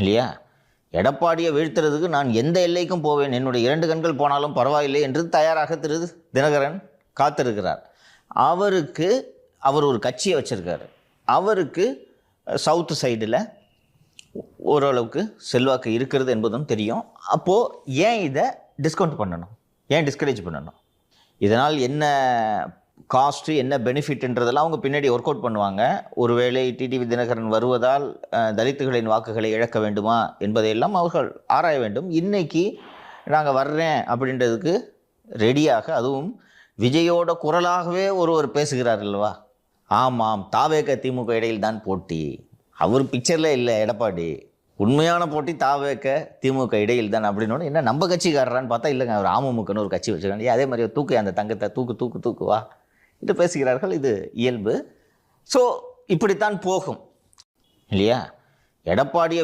இல்லையா? எடப்பாடியை வீழ்த்துறதுக்கு நான் எந்த எல்லைக்கும் போவேன், என்னுடைய 2 கண்கள் போனாலும் பரவாயில்லை என்று தயாராக திரு தினகரன் காத்திருக்கிறார். அவர் ஒரு கட்சியை வச்சுருக்காரு. அவருக்கு சவுத்து சைடில் ஓரளவுக்கு செல்வாக்கு இருக்கிறது என்பதும் தெரியும். அப்போது ஏன் இதை டிஸ்கவுண்ட் பண்ணணும், ஏன் டிஸ்கரேஜ் பண்ணணும்? இதனால் என்ன காஸ்ட்டு, என்ன பெனிஃபிட்ன்றதெல்லாம் அவங்க பின்னாடி ஒர்க் அவுட் பண்ணுவாங்க. ஒருவேளை டிடிவி தினகரன் வருவதால் தலித்துகளின் வாக்குகளை இழக்க வேண்டுமா என்பதையெல்லாம் அவர்கள் ஆராய வேண்டும். இன்றைக்கி நாங்கள் வர்றேன் அப்படின்றதுக்கு ரெடியாக, அதுவும் விஜயோட குரலாகவே ஒருவர் பேசுகிறார் அல்லவா? ஆமாம், தாவேக திமுக இடையில் தான் போட்டி. அவர் பிக்சரில் இல்லை எடப்பாடி, உண்மையான போட்டி தாவேக திமுக இடையில் தான் அப்படின்னு. என்ன நம்ம கட்சிக்காரரான்னு பார்த்தா இல்லைங்க, அவர் அமமுகன்னு ஒரு கட்சி வச்சுருக்காங்க. அதே மாதிரி தூக்கு அந்த தங்கத்தை தூக்குவா என்று பேசுகிறார்கள். இது இயல்பு. ஸோ இப்படித்தான் போகும் இல்லையா? எடப்பாடியை